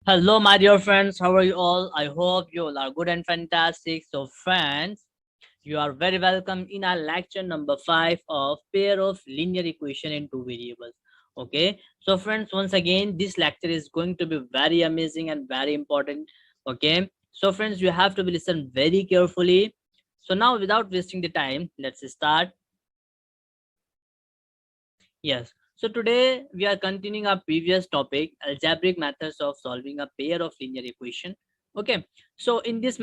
Hello, my dear friends. How are you all? I hope you all are good and fantastic. So, friends, you are very welcome in our lecture number 5 of pair of linear equation in two variables. Okay. So, friends, once again, this lecture is going to be very amazing and very important. Okay. So, friends, you have to be listen very carefully. So, now without wasting the time, let's start. Yes. So today we are continuing our previous topic, algebraic methods of solving a pair of linear equation. Okay. So in this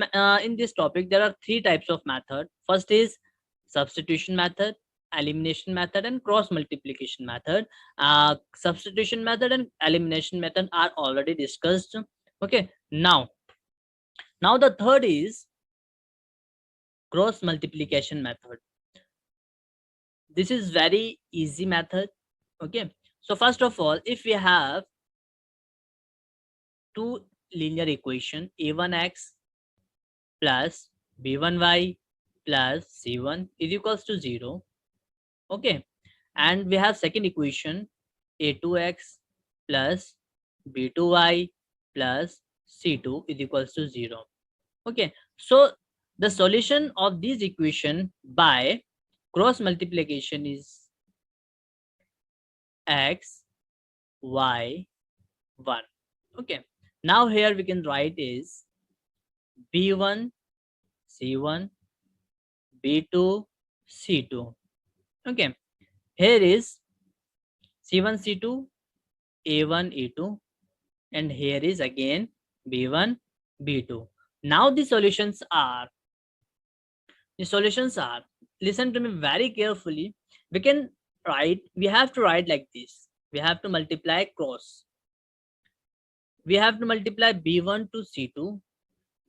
topic there are three types of method. First is substitution method, elimination method, and cross multiplication method. Substitution method and elimination method are already discussed. Okay. Now the third is cross multiplication method. This is very easy method. Okay. So first of all, if we have two linear equation a1x plus b1y plus c1 is equals to 0. Okay. And we have second equation a2x plus b2y plus c2 is equals to 0. Okay. So the solution of this equation by cross multiplication is x y 1. Okay. Now here we can write is b1 c1 b2 c2. Okay. Here is c1 c2 a1 a2, and here is again b1 b2. Now the solutions are listen to me very carefully. We have to write like this. We have to multiply cross. We have to multiply b1 to c2,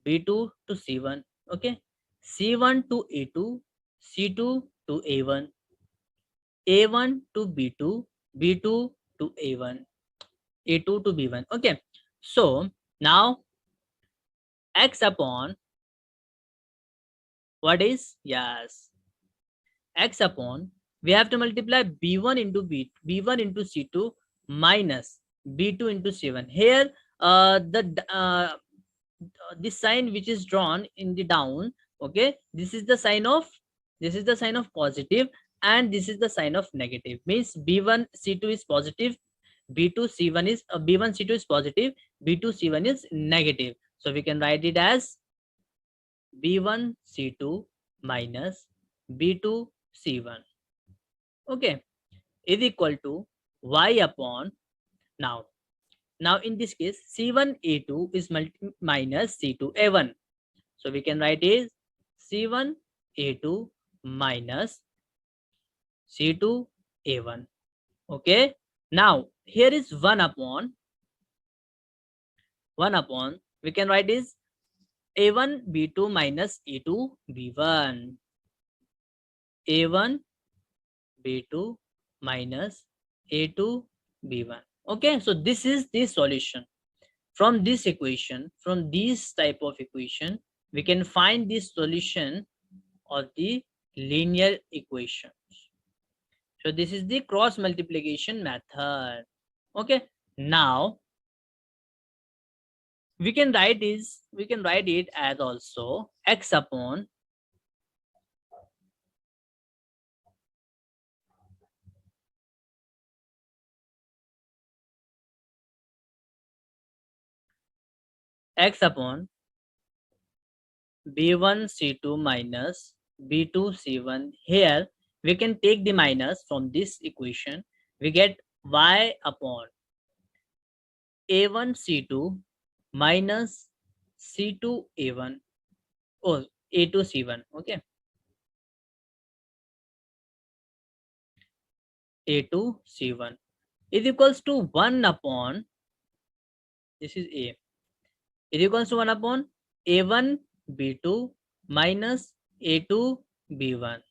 b2 to c1. Okay. c1 to a2, c2 to a1, a1 to b2, b2 to a1, a2 to b1. Okay. So now x upon what is? Yes, x upon we have to multiply b1 into b1 into c2 minus b2 into c1. Here this sign which is drawn in the down. Okay, this is the sign of positive, and this is the sign of negative. Means b1 c2 is positive, b2 c1 is b1 c2 is positive, b2 c1 is negative. So we can write it as b1 c2 minus b2 c1. Okay, is equal to y upon now. Now in this case c1 a2 is minus c2 a1. So we can write is c1 a2 minus c2 a1. Okay. Now here is 1 upon we can write is a1 b2 minus a2 b1. a1 b2 minus a2 b1. Okay, so this is the solution. From this equation, from this type of equation, we can find the solution of the linear equations. So this is the cross multiplication method. Okay, now we can write it as also x upon b1 c2 minus b2 c1. Here we can take the minus from this equation. We get y upon a1 c2 minus c2 a1 or a2 c1. Okay, a2 c1 is equals to 1 upon this is a is equals to 1 upon a1 b2 minus a2 b1.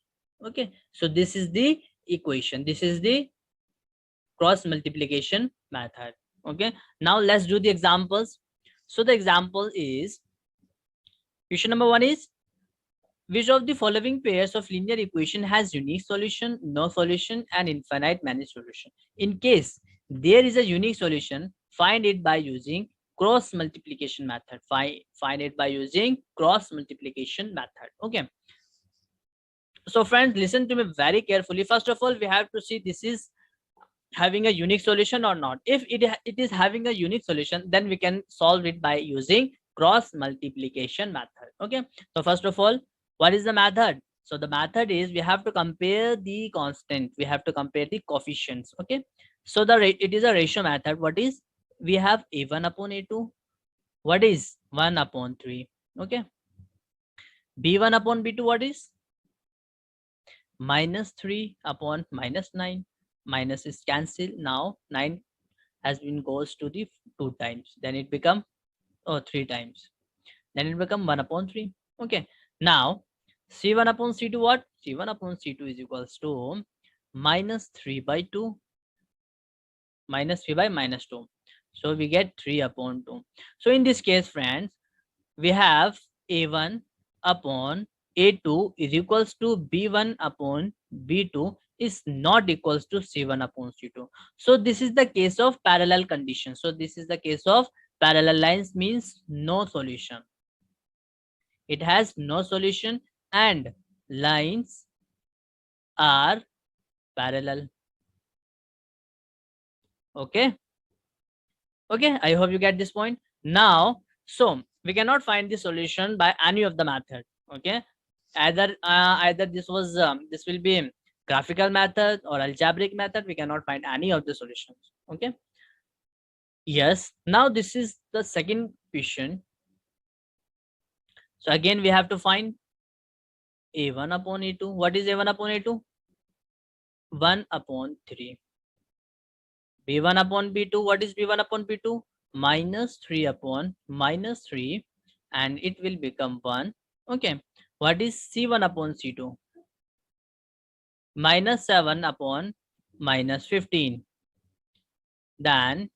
Okay, so this is the equation. This is the cross multiplication method. Okay, now let's do the examples. So the example is question number 1 is which of the following pairs of linear equation has unique solution, no solution, and infinite many solution? In case there is a unique solution, find it by using cross multiplication method. Find it by using cross multiplication method. Okay. So friends, listen to me very carefully. First of all, we have to see this is having a unique solution or not. If it is having a unique solution, then we can solve it by using cross multiplication method. Okay. So first of all, what is the method? So the method is we have to compare the constant. We have to compare the coefficients. Okay. So it is a ratio method. What is? We have a1 upon a2. What is 1 upon 3? Okay. b1 upon b2, what is? Minus 3 upon minus 9. Minus is cancelled. Now 9 has been goes to the 2 times. Then it become 3 times. Then it become 1 upon 3. Okay. Now c1 upon c2, what? c1 upon c2 is equals to minus 3 by 2. Minus 3 by minus 2. So we get 3 upon 2. So in this case, friends, we have a1 upon a2 is equals to b1 upon b2 is not equals to c1 upon c2. So this is the case of parallel condition. So this is the case of parallel lines, means no solution. It has no solution and lines are parallel. Okay. Okay, I hope you get this point. Now, so we cannot find the solution by any of the method. Okay, either this will be graphical method or algebraic method. We cannot find any of the solutions. Okay. Yes. Now this is the second question. So again we have to find a1 upon a2. What is a1 upon a2? 1 upon 3. b1 upon b2. What is b1 upon b2? Minus 3 upon minus 3, and it will become 1. Okay. What is c1 upon c2? Minus 7 upon minus 15. Then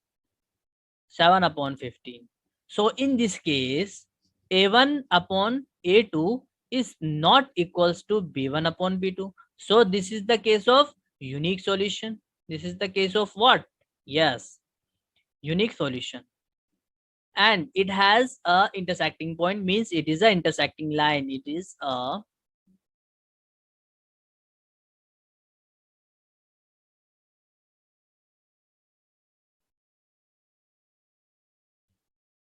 7 upon 15. So in this case, a1 upon a2 is not equals to b1 upon b2. So this is the case of unique solution. This is the case of what? Yes, unique solution. And it has a intersecting point, means it is a intersecting line. It is a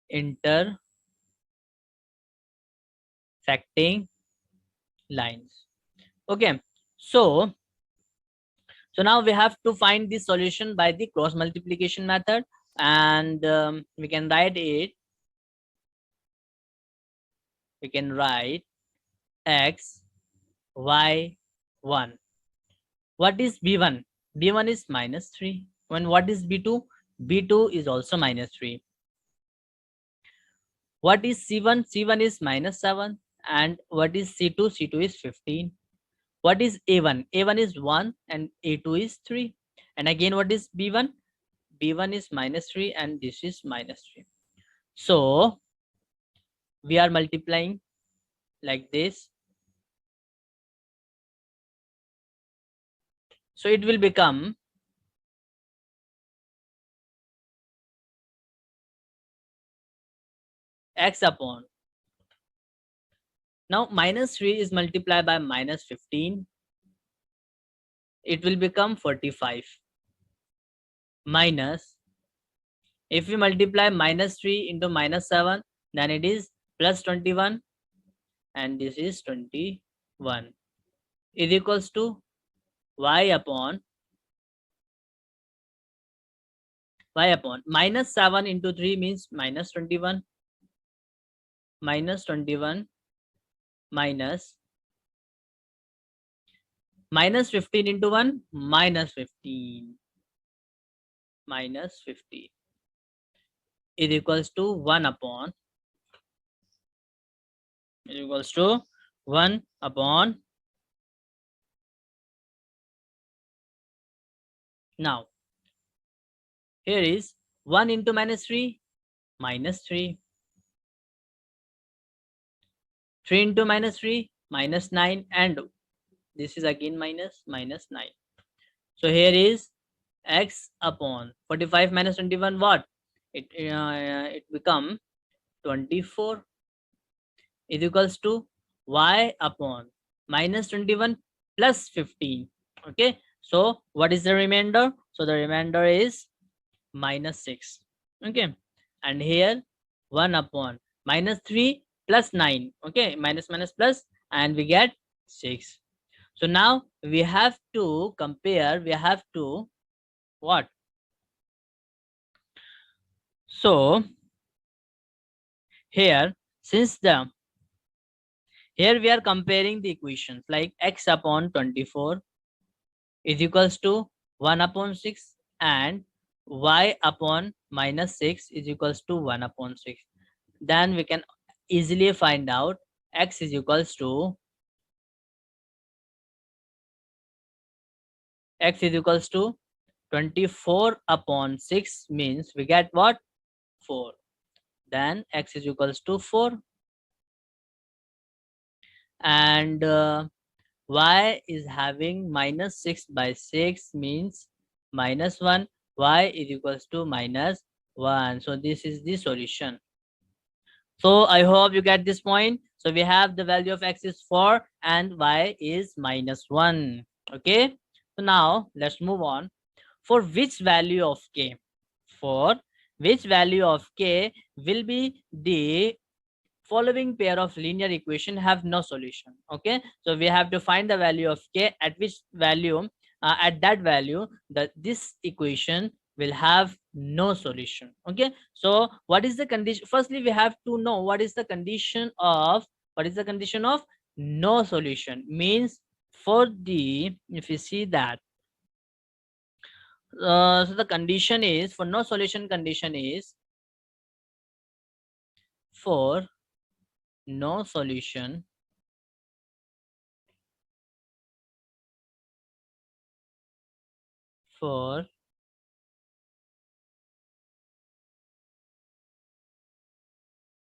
intersecting lines. Okay, so now we have to find the solution by the cross multiplication method, and we can write it. We can write x y 1. What is b1? b1 is minus 3. When what is b2? b2 is also minus 3. What is c1? c1 is minus 7. And what is c2? c2 is 15. What is a1? a1 is 1 and a2 is 3. And again, what is b1? b1 is minus 3 and this is minus 3. So we are multiplying like this. So it will become x upon. Now minus 3 is multiplied by minus 15. It will become 45. Minus, if we multiply minus 3 into minus 7, then it is plus 21. And this is 21 is equals to y upon minus 7 into 3 means minus 21. Minus 21 minus 15 into 1 minus 15 minus 15 is equals to 1 upon now here is 1 into minus 3 minus 3. 3 into minus 3 minus 9, and this is again minus 9. So here is x upon 45 minus 21, what? it become 24 is equals to y upon minus 21 plus 15. Okay, so what is the remainder? So the remainder is minus 6. Okay, and here 1 upon minus 3 plus 9. Okay, minus minus plus, and we get 6. So now we have to compare, we have to what? So here, since the here we are comparing the equations like x upon 24 is equals to 1 upon 6 and y upon minus 6 is equals to 1 upon 6. Then we can easily find out x is equals to 24 upon 6 means we get what? 4. Then x is equals to 4, and y is having minus 6 by 6 means minus 1. Y is equals to minus 1. So this is the solution. So I hope you get this point. So we have the value of x is 4 and y is minus 1. Okay, so now let's move on. For which value of k? For which value of k will be the following pair of linear equation have no solution? Okay, so we have to find the value of k at which value, at that value that this equation will have no solution. Okay, so what is the condition? Firstly, we have to know what is the condition of no solution. Means for the, if you see that, so the condition is, for no solution condition is, for no solution for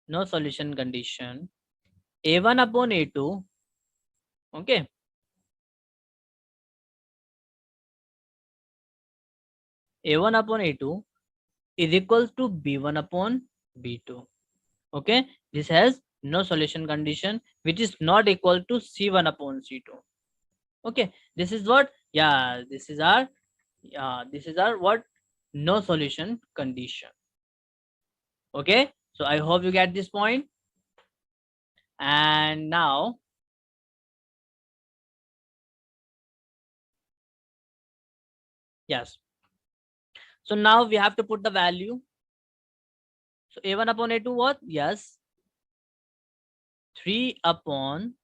no solution condition, a1 upon a2, okay, a1 upon a2 is equal to b1 upon b2. Okay, this has no solution condition, which is not equal to c1 upon c2. Okay, this is what, yeah, this is our what? No solution condition. Okay, so I hope you get this point. And now, yes, so now we have to put the value. So a1 upon a2 what? Yes, 3 upon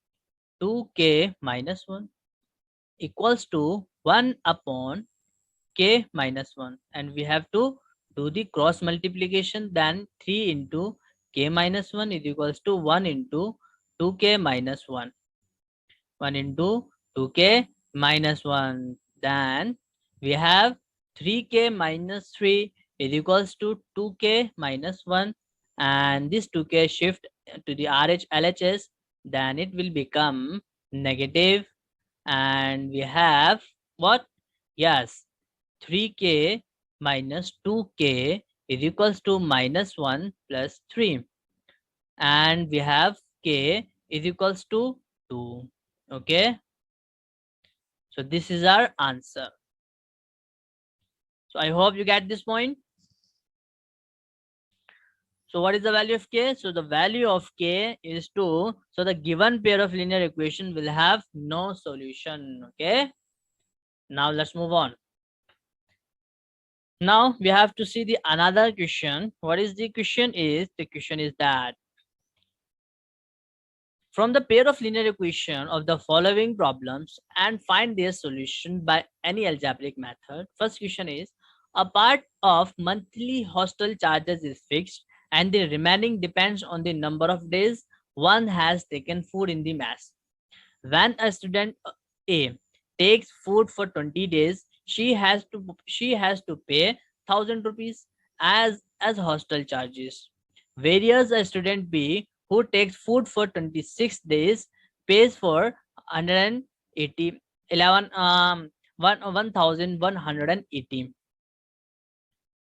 2k minus 1 equals to 1 upon k minus 1, and we have to do the cross multiplication. Then 3 into k minus 1 is equals to 1 into 2k minus 1, 1 into 2k minus 1. Then we have 3k minus 3 is equals to 2k minus 1, and this 2k shift to the RH LHS, then it will become negative. And we have what? Yes, 3k minus 2k is equals to minus 1 plus 3, and we have k is equals to 2. Okay, so this is our answer. So I hope you get this point. So what is the value of k? So the value of k is 2. So the given pair of linear equation will have no solution. Okay, now let's move on. Now we have to see the another question. What is the question? Is the question is that from the pair of linear equation of the following problems and find their solution by any algebraic method. First question is, a part of monthly hostel charges is fixed and the remaining depends on the number of days one has taken food in the mess. When a student A takes food for 20 days, she has to pay 1,000 rupees as hostel charges. Whereas a student B who takes food for 26 days pays for 180 11 1180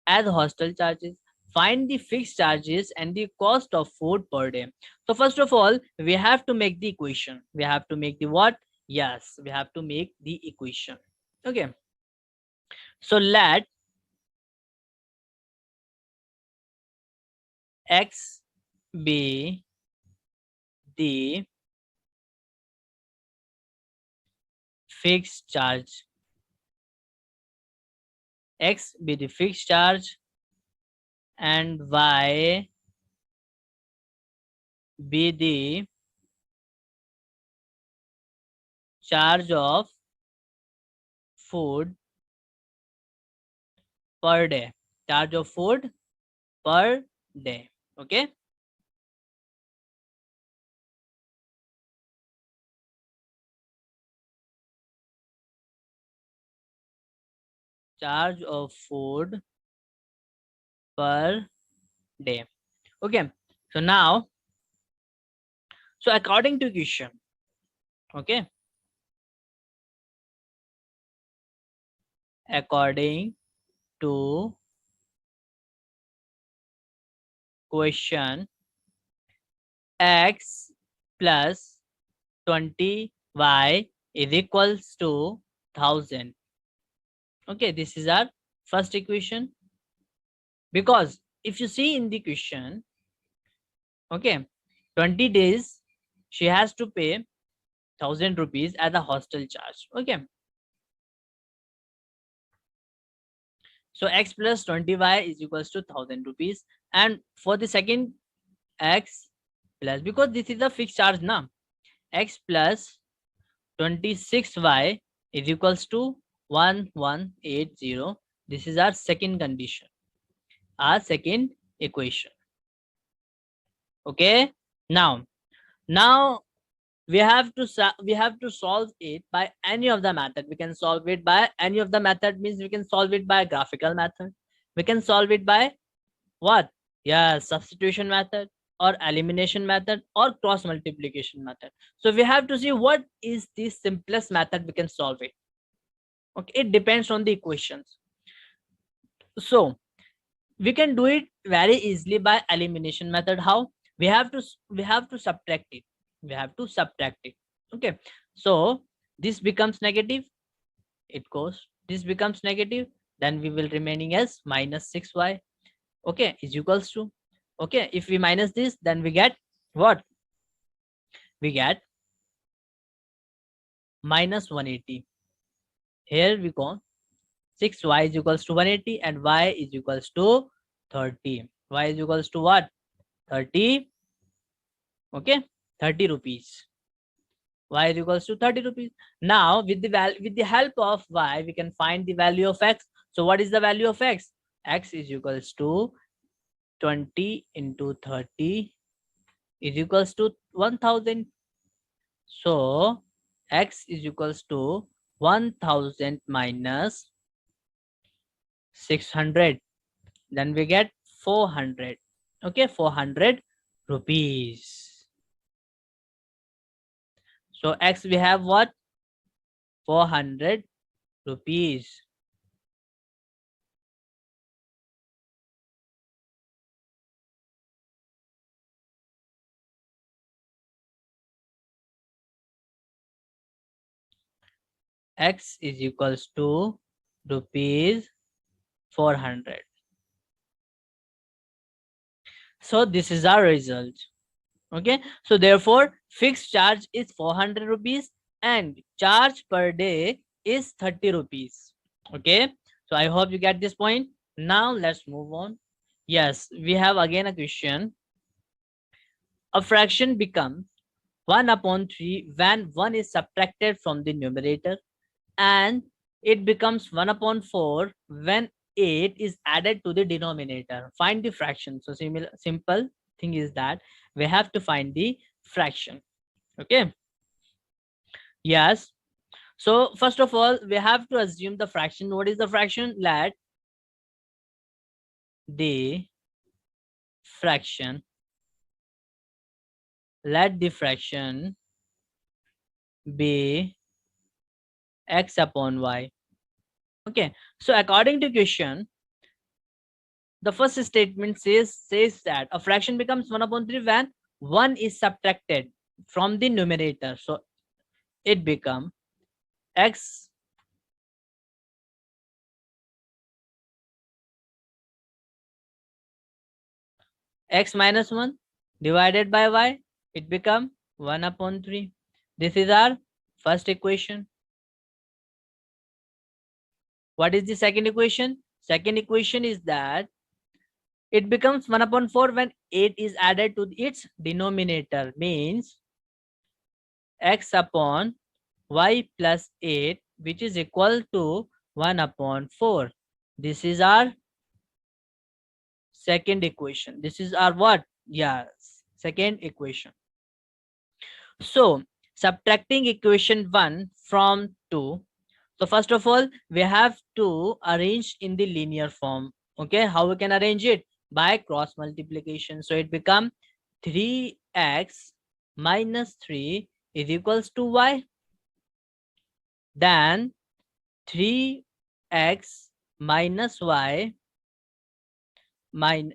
as hostel charges. Find the fixed charges and the cost of food per day. So first of all, we have to make the equation. We have to make the what? Yes, we have to make the equation. Okay. So let x be the fixed charge. X be the fixed charge and y be the charge of food per day. Charge of food per day. Okay. Charge of food per day. Okay. So now, so according to question, okay, according to question, x plus 20y is equals to 1000. Okay, this is our first equation. Because if you see in the question, okay, 20 days she has to pay 1000 rupees as a hostel charge. Okay, so x plus 20y is equals to 1000 rupees. And for the second, x plus, because this is a fixed charge now, x plus 26y is equals to 1180. This is our second condition, our second equation. Okay, now we have to solve it by any of the method. We can solve it by any of the method, means we can solve it by graphical method, we can solve it by what? Yeah, substitution method or elimination method or cross multiplication method. So we have to see what is the simplest method we can solve it. Okay, it depends on the equations. So we can do it very easily by elimination method. How? We have to subtract it. We have to subtract it. Okay, so this becomes negative, it goes, this becomes negative, then we will remaining as minus 6y, okay, is equals to, okay, if we minus this, then we get what? We get minus 180. Here we go, 6y is equals to 180 and y is equals to 30. Y is equals to what? 30. Okay, 30 rupees. Y is equals to 30 rupees. Now with the help of y, we can find the value of x. So what is the value of x? X is equals to 20 into 30 is equals to 1000. So x is equals to 1000 minus 600. Then we get 400. Okay, 400 rupees. So x we have what? 400 rupees. X is equals to rupees 400. So this is our result. Okay, so therefore fixed charge is 400 rupees and charge per day is 30 rupees. Okay, so I hope you get this point. Now let's move on. Yes, we have again a question. A fraction becomes 1 upon 3 when 1 is subtracted from the numerator, and it becomes 1 upon 4 when 8 is added to the denominator. Find the fraction. So simple thing is that we have to find the fraction. Okay, yes, so first of all we have to assume the fraction. What is the fraction? Let the fraction be x upon y. Okay, so according to question, the first statement says that a fraction becomes 1 upon 3 when 1 is subtracted from the numerator. So it becomes x minus 1 divided by y. It becomes 1 upon 3. This is our first equation. What is the second equation? Second equation is that it becomes 1 upon 4 when 8 is added to its denominator, means x upon y plus 8, which is equal to 1 upon 4. This is our second equation. This is our what? Yes, second equation. So subtracting equation 1 from 2. So first of all, we have to arrange in the linear form. Okay, how we can arrange it? By cross multiplication. So it becomes 3x minus 3 is equals to y. Then 3x minus y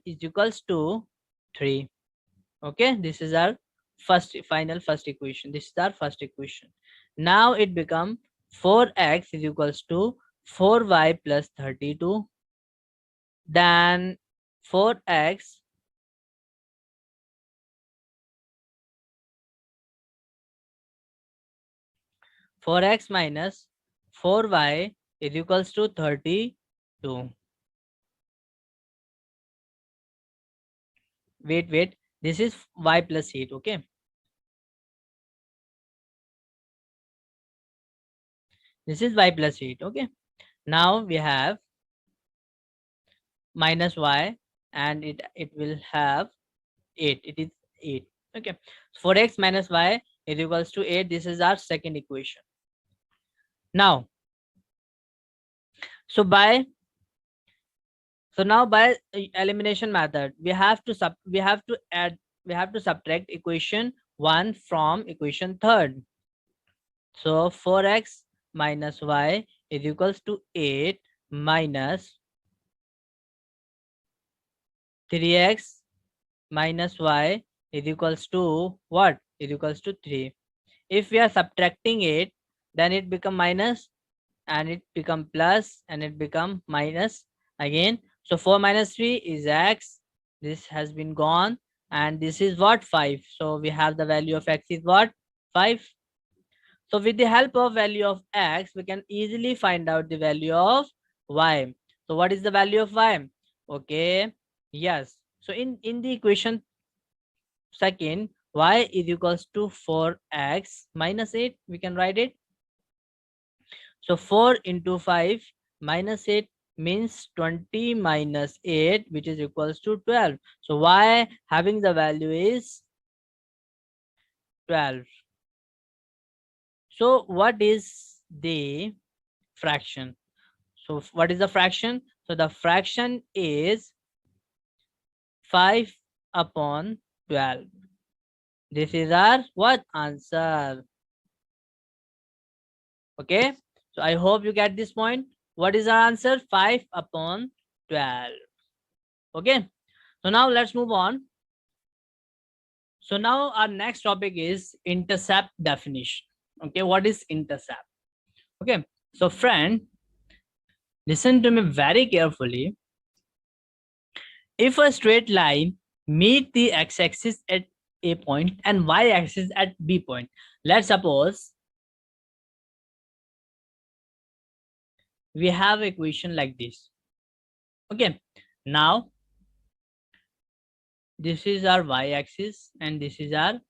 is equals to 3. Okay, this is our first equation. This is our first equation. Now it becomes 4x is equals to 4y plus 32. Then 4x minus 4y is equals to 32. Wait, this is y plus 8. Okay, this is y plus 8. Okay, now we have minus y and it will have 8. It is 8. Okay, 4x minus y is equals to 8. This is our second equation. Now now by elimination method, we have to subtract equation 1 from equation third. So 4x minus y is equals to 8 minus 3x minus y is equals to what? Is equals to 3. If we are subtracting it, then it become minus and it become plus and it become minus again. So 4 minus 3 is x. This has been gone and this is what? 5. So we have the value of x is what? 5. So with the help of value of x, we can easily find out the value of y. So what is the value of y? Okay, yes. So in the equation second, y is equals to 4x minus 8. We can write it. So 4 into 5 minus 8 means 20 minus 8, which is equals to 12. So y having the value is 12. So what is the fraction? So what is the fraction? So the fraction is 5 upon 12. This is our what? Answer. Okay, so I hope you get this point. What is our answer? 5 upon 12. Okay, so now let's move on. So now our next topic is intercept definition. Okay, what is intercept? Okay, so friend, listen to me very carefully. If a straight line meet the x-axis at A point and y-axis at B point, let's suppose we have equation like this. Okay, now this is our y-axis and this is our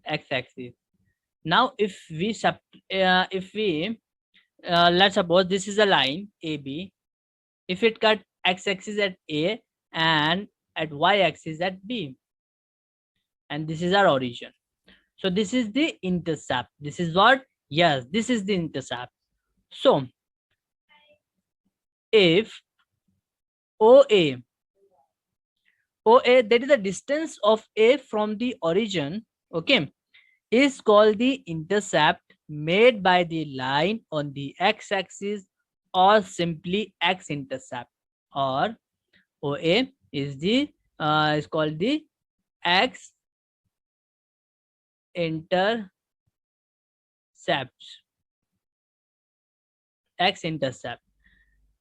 x-axis. Now if we let's suppose this is a line AB. If it cut x-axis at A and at y-axis at B, and this is our origin, so this is the intercept. This is what? Yes, this is the intercept. So if OA, that is the distance of A from the origin, okay, is called the intercept made by the line on the x-axis or simply x-intercept, or OA is the is called the x intercept. X intercept.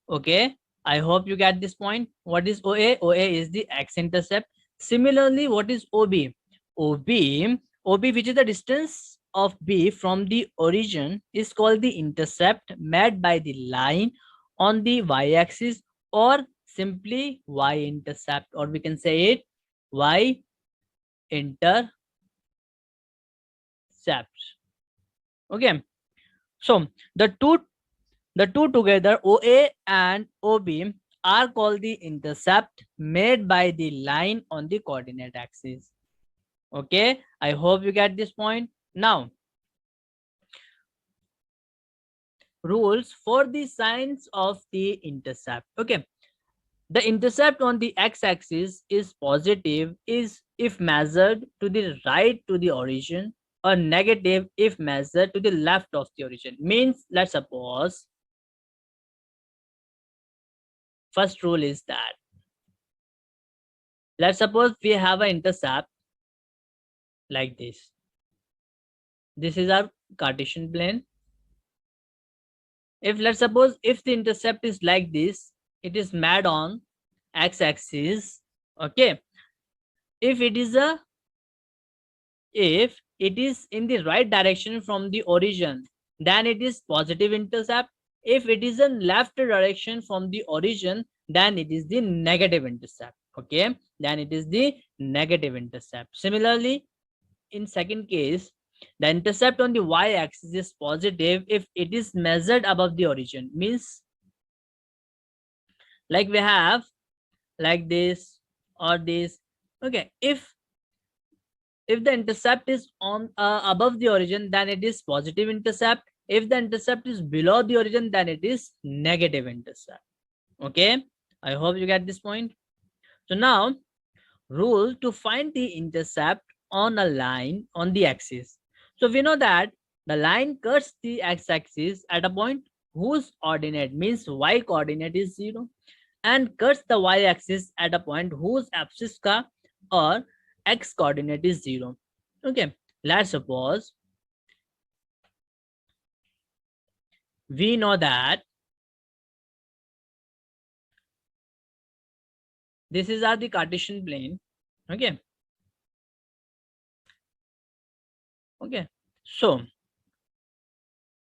Okay, I hope you get this point. What is OA? OA is the x intercept. Similarly, what is OB? OB, which is the distance of B from the origin, is called the intercept made by the line on the y-axis, or simply y-intercept, or we can say it y-intercept. Okay, so the two together, OA and OB, are called the intercept made by the line on the coordinate axis. Okay, I hope you get this point. Now, rules for the signs of the intercept. Okay, the intercept on the x-axis is positive is if measured to the right to the origin, or negative if measured to the left of the origin. Means, let's suppose, first rule is that, let's suppose we have an intercept like this. This is our Cartesian plane. If, let's suppose, if the intercept is like this, it is made on x-axis. Okay, if it is in the right direction from the origin, then it is positive intercept. If it is in left direction from the origin, then it is the negative intercept. Okay, then it is the negative intercept. Similarly, in second case, the intercept on the y-axis is positive if it is measured above the origin. Means, like we have like this or this. Okay, if the intercept is on above the origin, then it is positive intercept. If the intercept is below the origin, then it is negative intercept. Okay, I hope you get this point. So now, rule to find the intercept on a line on the axis. So we know that the line cuts the x-axis at a point whose ordinate, means y coordinate, is 0, and cuts the y-axis at a point whose axis ka or x coordinate is 0. Okay, let's suppose we know that this is the Cartesian plane. Okay, so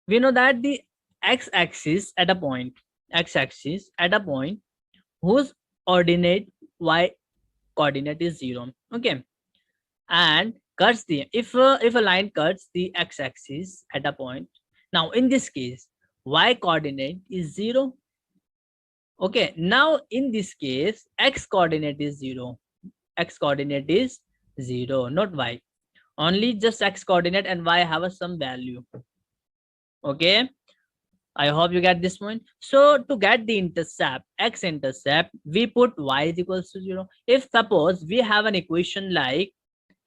we know that the x-axis at a point whose ordinate y coordinate is 0. Okay, and cuts the, if a line cuts the x-axis at a point, now in this case y coordinate is 0. Okay, now in this case x coordinate is 0. X coordinate is 0, not y. Only just x coordinate, and y have some value. Okay, I hope you get this point. So to get the intercept, x intercept, we put y is equals to 0. If suppose we have an equation like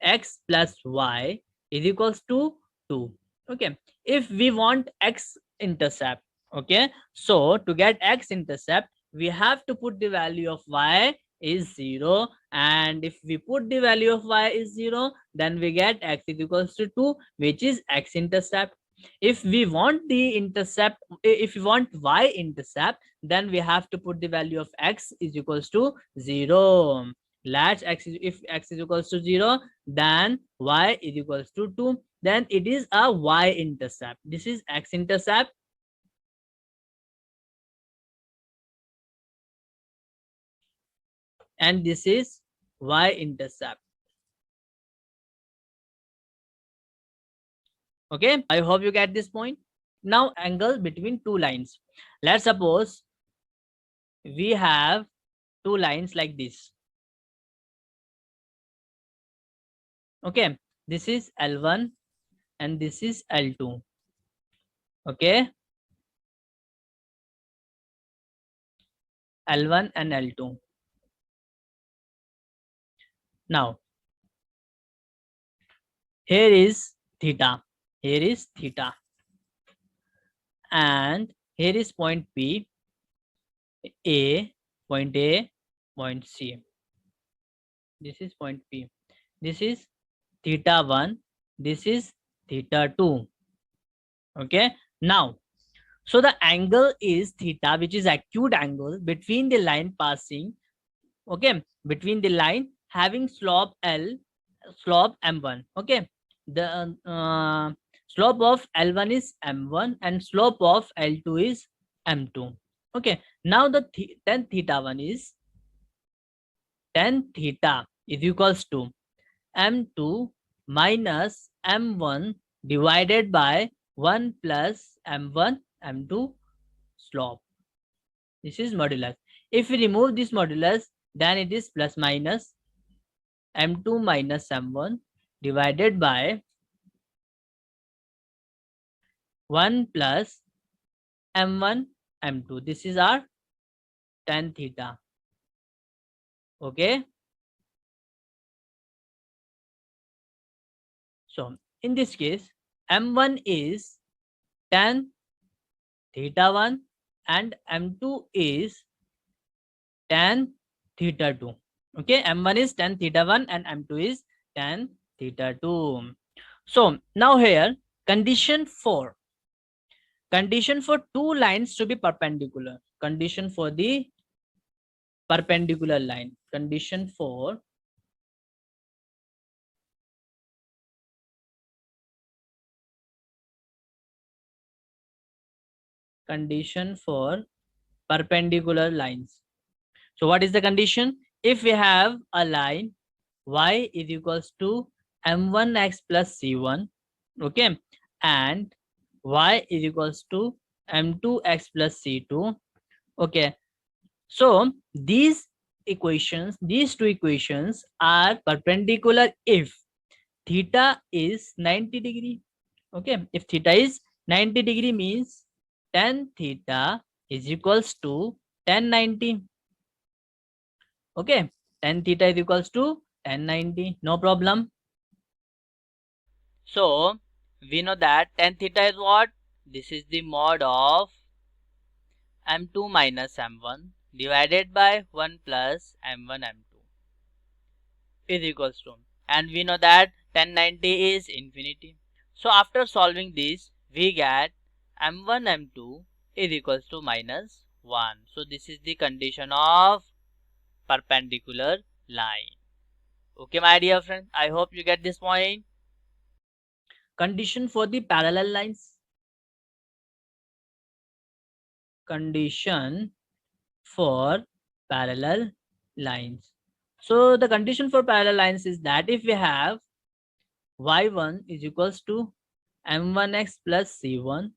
x plus y is equals to 2. Okay, if we want x intercept, okay, so to get x intercept, we have to put the value of y is 0, and if we put the value of y is 0, then we get x is equals to 2, which is x intercept. If we want the intercept, if we want y intercept, then we have to put the value of x is equals to 0. Let's if x is equals to 0, then y is equals to 2, then it is a y intercept. This is x intercept, and this is y intercept. Okay, I hope you get this point. Now, angle between two lines. Let's suppose we have two lines like this. Okay, this is L1 and this is L2. Okay, L1 and L2. Now, here is theta. Here is theta. And here is point P, point A, point C. This is point P. This is theta 1. This is theta 2. Okay. Now, so the angle is theta, which is acute angle between the line passing, okay, between the line having slope L, slope M1. Okay. The slope of L1 is M1 and slope of L2 is M2. Okay. Now the tan theta 1 is tan theta is equals to M2 minus M1 divided by 1 plus M1 M2 slope. This is modulus. If we remove this modulus, then it is plus minus M2 minus M1 divided by 1 plus M1 M2. This is our tan theta. Okay. So in this case, M1 is tan theta 1 and M2 is tan theta 2. Okay, M1 is tan theta 1 and M2 is tan theta 2. So now here, condition for two lines to be perpendicular. Condition for the perpendicular line. Condition for perpendicular lines. So what is the condition? If we have a line y is equals to m1x plus c1, okay, and y is equals to m2x plus c2, okay. So these two equations are perpendicular if theta is 90 degree. Okay, if theta is 90 degree means tan theta is equals to tan 90. Okay, tan theta is equals to tan 90. No problem. So we know that tan theta is what? This is the mod of m2 minus m1 divided by 1 plus m1 m2 is equals to, and we know that tan 90 is infinity. So after solving this, we get m1 m2 is equals to minus 1. So this is the condition of perpendicular line. Okay, my dear friend, I hope you get this point. Condition for the parallel lines. Condition for parallel lines. So the condition for parallel lines is that if we have y1 is equals to m1x plus c1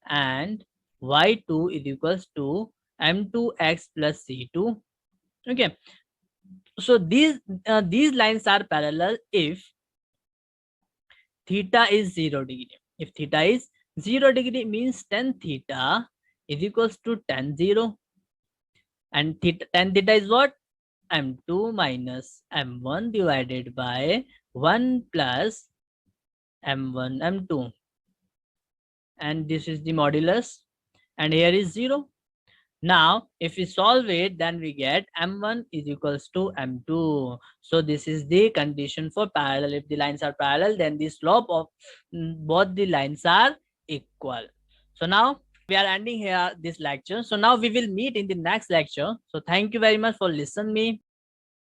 and y2 is equals to m2x plus c2. Okay, so these lines are parallel if theta is 0 degree. If theta is 0 degree means tan theta is equals to tan 0, and tan theta is what? M2 minus M1 divided by 1 plus M1 M2, and this is the modulus, and here is 0. Now if we solve it, then we get M1 is equals to M2. So this is the condition for parallel. If the lines are parallel, then the slope of both the lines are equal. So now we are ending here this lecture. So now we will meet in the next lecture. So thank you very much for listening me.